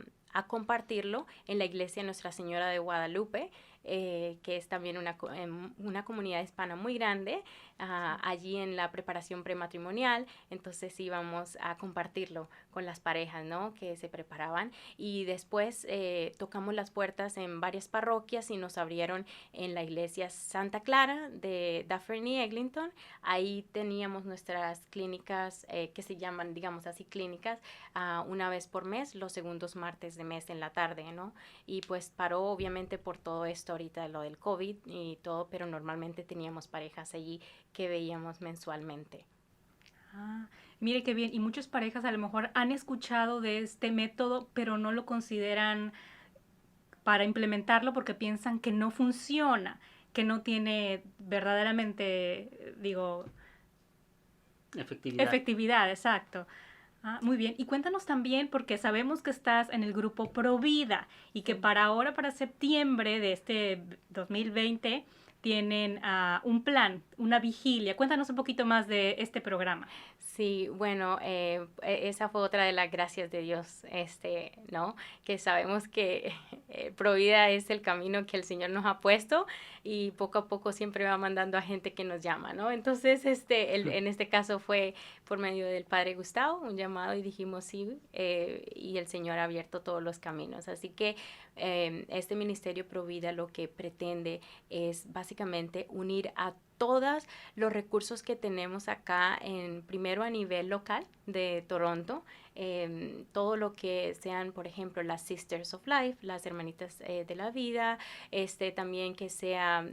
compartirlo en la iglesia Nuestra Señora de Guadalupe. que es también una comunidad hispana muy grande, allí en la preparación prematrimonial. Entonces íbamos a compartirlo con las parejas, ¿no?, que se preparaban. Y después tocamos las puertas en varias parroquias y nos abrieron en la iglesia Santa Clara de Dufferin y Eglinton. Ahí teníamos nuestras clínicas que se llaman, digamos así, clínicas, una vez por mes, los segundos martes de mes en la tarde, ¿no? Y pues paró obviamente por todo esto ahorita, lo del COVID y todo, pero normalmente teníamos parejas allí que veíamos mensualmente. Mire qué bien. Y muchas parejas a lo mejor han escuchado de este método, pero no lo consideran para implementarlo porque piensan que no funciona, que no tiene verdaderamente, efectividad, exacto. Muy bien. Y cuéntanos también, porque sabemos que estás en el grupo Provida y que para septiembre de este 2020 tienen un plan, una vigilia. Cuéntanos un poquito más de este programa. Sí, bueno, esa fue otra de las gracias de Dios, ¿no? Que sabemos que Provida es el camino que el Señor nos ha puesto y poco a poco siempre va mandando a gente que nos llama, ¿no? Entonces, en este caso fue por medio del Padre Gustavo, un llamado, y dijimos sí, y el Señor ha abierto todos los caminos. Así que este Ministerio Provida lo que pretende es básicamente unir a todos los recursos que tenemos acá, primero a nivel local de Toronto, todo lo que sean, por ejemplo, las Sisters of Life, las hermanitas de la vida, también que sea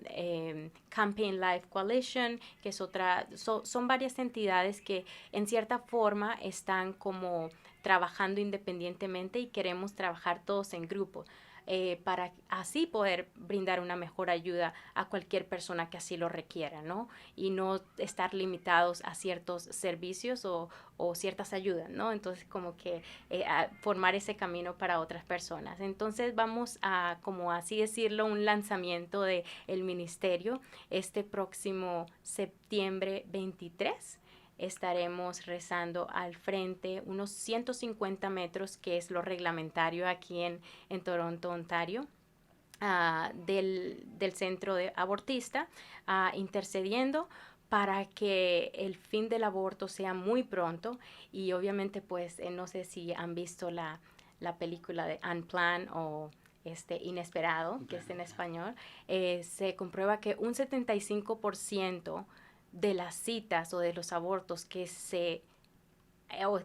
Campaign Life Coalition, que es son varias entidades que en cierta forma están como trabajando independientemente y queremos trabajar todos en grupo. Para así poder brindar una mejor ayuda a cualquier persona que así lo requiera, ¿no? Y no estar limitados a ciertos servicios o ciertas ayudas, ¿no? Entonces, como que formar ese camino para otras personas. Entonces, vamos a, como así decirlo, un lanzamiento del ministerio este próximo septiembre 23. Estaremos rezando al frente unos 150 metros, que es lo reglamentario aquí en Toronto, Ontario, del centro de abortista, intercediendo para que el fin del aborto sea muy pronto. Y obviamente, pues, no sé si han visto la película de Unplanned o Inesperado, que es en español, se comprueba que un 75% de las citas o de los abortos que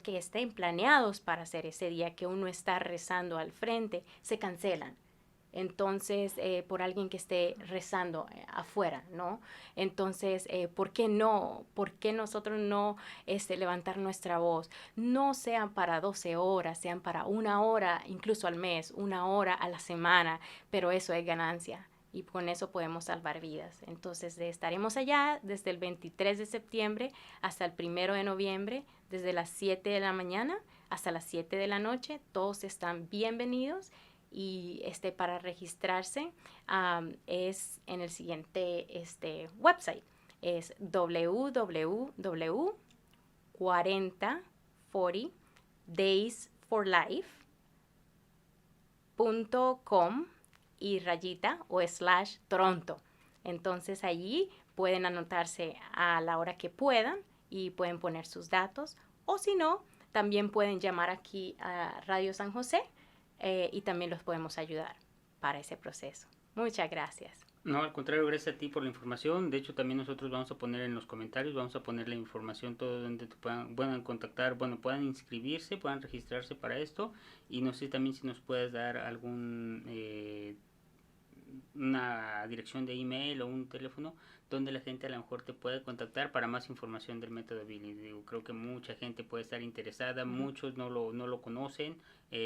estén planeados para hacer ese día que uno está rezando al frente, se cancelan. Entonces, por alguien que esté rezando afuera, ¿no? Entonces, ¿por qué no? ¿Por qué nosotros no levantar nuestra voz? No sean para 12 horas, sean para 1 hora, incluso al mes, 1 hora a la semana, pero eso es ganancia. Y con eso podemos salvar vidas. Entonces, estaremos allá desde el 23 de septiembre hasta el 1 de noviembre, desde las 7 de la mañana hasta las 7 de la noche. Todos están bienvenidos. Y para registrarse es en el siguiente website. Es www.4040daysforlife.com y /Toronto. Entonces allí pueden anotarse a la hora que puedan y pueden poner sus datos, o si no, también pueden llamar aquí a Radio San José y también los podemos ayudar para ese proceso. Muchas gracias. No, al contrario, gracias a ti por la información. De hecho, también nosotros vamos a poner en los comentarios, vamos a poner la información todo donde puedan contactar, puedan inscribirse, puedan registrarse para esto. Y no sé también si nos puedes dar una dirección de email o un teléfono donde la gente a lo mejor te puede contactar para más información del método Billy. Creo que mucha gente puede estar interesada, muchos no lo conocen,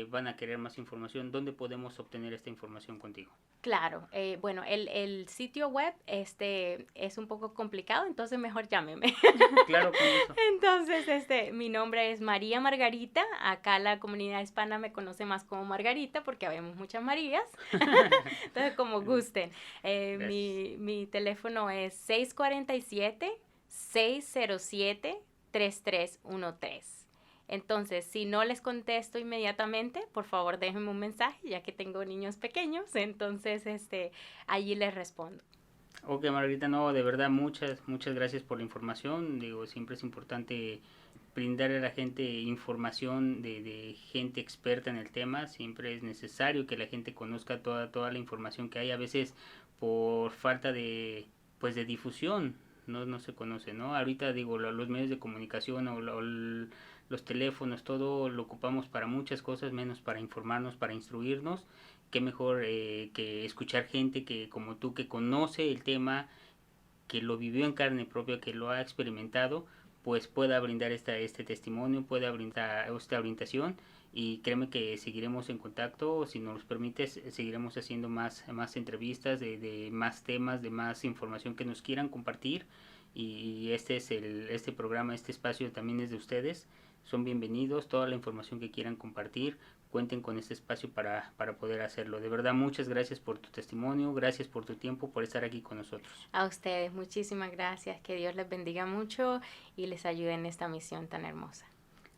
van a querer más información. ¿Dónde podemos obtener esta información contigo? Claro, bueno, el sitio web es un poco complicado, entonces mejor llámeme. Claro, con eso. Entonces, mi nombre es María Margarita. Acá la comunidad hispana me conoce más como Margarita porque habemos muchas Marías. Entonces, como gusten. Mi teléfono es 647-607-3313. Entonces, si no les contesto inmediatamente, por favor déjenme un mensaje, ya que tengo niños pequeños, entonces allí les respondo. Ok, Margarita, no, de verdad, muchas gracias por la información. Digo, siempre es importante brindar a la gente información de gente experta en el tema. Siempre es necesario que la gente conozca toda la información que hay. A veces por falta de, pues, de difusión, no se conoce, ¿no? Ahorita digo, los medios de comunicación los teléfonos, todo lo ocupamos para muchas cosas, menos para informarnos, para instruirnos. Qué mejor que escuchar gente que como tú, que conoce el tema, que lo vivió en carne propia, que lo ha experimentado, pues pueda brindar este testimonio, pueda brindar esta orientación, y créeme que seguiremos en contacto. Si nos permites, seguiremos haciendo más entrevistas de más temas, de más información que nos quieran compartir, y este programa, este espacio también es de ustedes. Son bienvenidos, toda la información que quieran compartir, cuenten con este espacio para poder hacerlo. De verdad, muchas gracias por tu testimonio, gracias por tu tiempo, por estar aquí con nosotros. A ustedes, muchísimas gracias. Que Dios les bendiga mucho y les ayude en esta misión tan hermosa.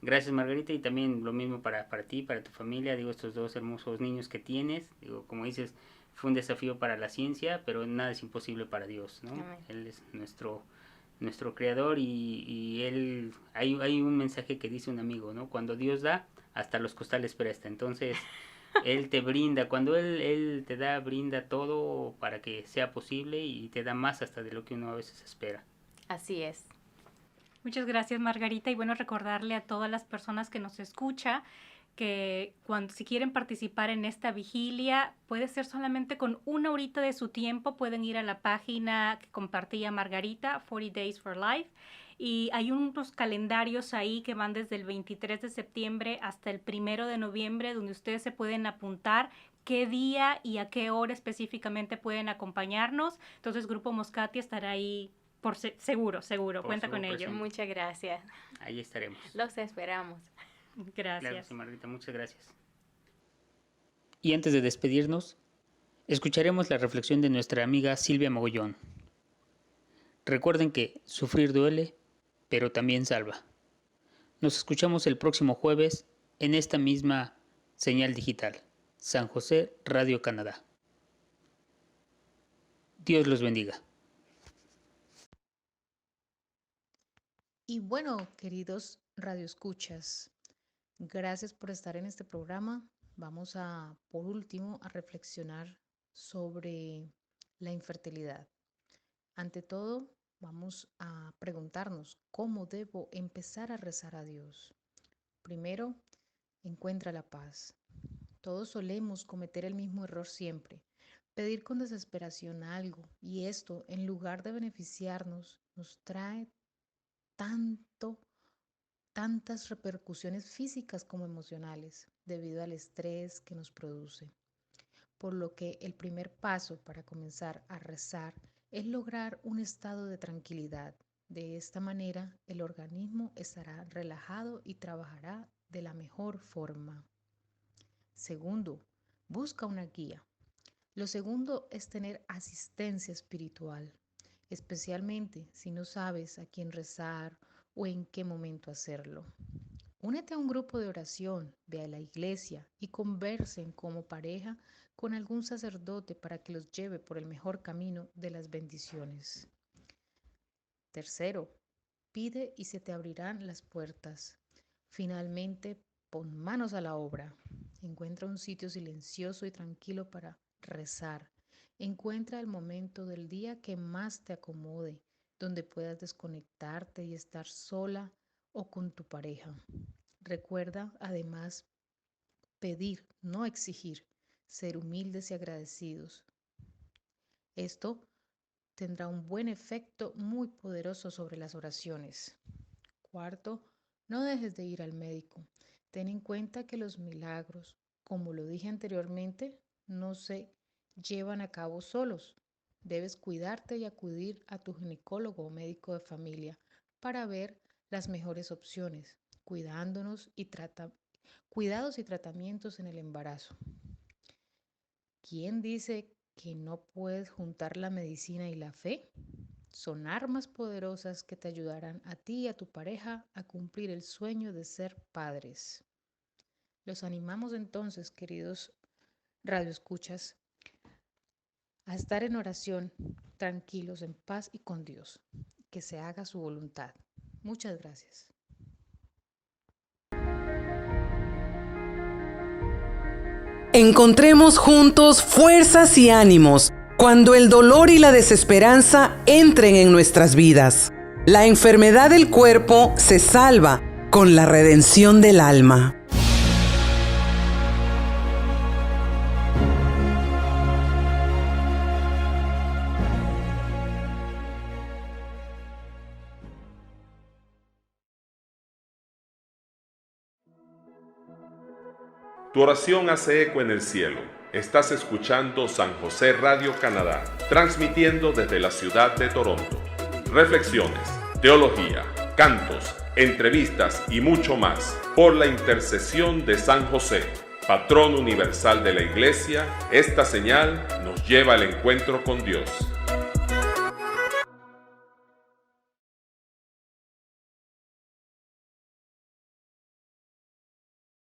Gracias, Margarita, y también lo mismo para ti, para tu familia. Digo, estos dos hermosos niños que tienes, digo, como dices, fue un desafío para la ciencia, pero nada es imposible para Dios, ¿no? Amén. Él es nuestro creador, y él, hay un mensaje que dice un amigo, ¿no? Cuando Dios da, hasta los costales presta. Entonces él te brinda, cuando él te da, brinda todo para que sea posible, y te da más hasta de lo que uno a veces espera. Así es. Muchas gracias, Margarita, y bueno, recordarle a todas las personas que nos escuchan que si quieren participar en esta vigilia, puede ser solamente con 1 horita de su tiempo. Pueden ir a la página que compartía Margarita, 40 Days for Life, y hay unos calendarios ahí que van desde el 23 de septiembre hasta el 1 de noviembre, donde ustedes se pueden apuntar qué día y a qué hora específicamente pueden acompañarnos. Entonces, Grupo Moscati estará ahí por seguro, cuenta con ello. Muchas gracias. Ahí estaremos. Los esperamos. Gracias. Claro, sí, Margarita, muchas gracias. Y antes de despedirnos, escucharemos la reflexión de nuestra amiga Silvia Mogollón. Recuerden que sufrir duele, pero también salva. Nos escuchamos el próximo jueves en esta misma señal digital, San José Radio Canadá. Dios los bendiga. Y bueno, queridos radioescuchas, gracias por estar en este programa. Vamos por último, a reflexionar sobre la infertilidad. Ante todo, vamos a preguntarnos cómo debo empezar a rezar a Dios. Primero, encuentra la paz. Todos solemos cometer el mismo error siempre, pedir con desesperación algo, y esto, en lugar de beneficiarnos, nos trae tantas repercusiones físicas como emocionales debido al estrés que nos produce. Por lo que el primer paso para comenzar a rezar es lograr un estado de tranquilidad. De esta manera, el organismo estará relajado y trabajará de la mejor forma. Segundo, busca una guía. Lo segundo es tener asistencia espiritual, especialmente si no sabes a quién rezar o en qué momento hacerlo. Únete a un grupo de oración, ve a la iglesia y conversen como pareja con algún sacerdote para que los lleve por el mejor camino de las bendiciones. Tercero, pide y se te abrirán las puertas. Finalmente, pon manos a la obra. Encuentra un sitio silencioso y tranquilo para rezar. Encuentra el momento del día que más te acomode, donde puedas desconectarte y estar sola o con tu pareja. Recuerda, además, pedir, no exigir, ser humildes y agradecidos. Esto tendrá un buen efecto muy poderoso sobre las oraciones. Cuarto, no dejes de ir al médico. Ten en cuenta que los milagros, como lo dije anteriormente, no se llevan a cabo solos. Debes cuidarte y acudir a tu ginecólogo o médico de familia para ver las mejores opciones, cuidados y tratamientos en el embarazo. ¿Quién dice que no puedes juntar la medicina y la fe? son armas poderosas que te ayudarán a ti y a tu pareja a cumplir el sueño de ser padres. Los animamos entonces, queridos radioescuchas, a estar en oración, tranquilos, en paz y con Dios, que se haga su voluntad. Muchas gracias. Encontremos juntos fuerzas y ánimos cuando el dolor y la desesperanza entren en nuestras vidas. La enfermedad del cuerpo se salva con la redención del alma. Tu oración hace eco en el cielo. Estás escuchando San José Radio Canadá, transmitiendo desde la ciudad de Toronto. Reflexiones, teología, cantos, entrevistas y mucho más. Por la intercesión de San José, patrón universal de la Iglesia, esta señal nos lleva al encuentro con Dios.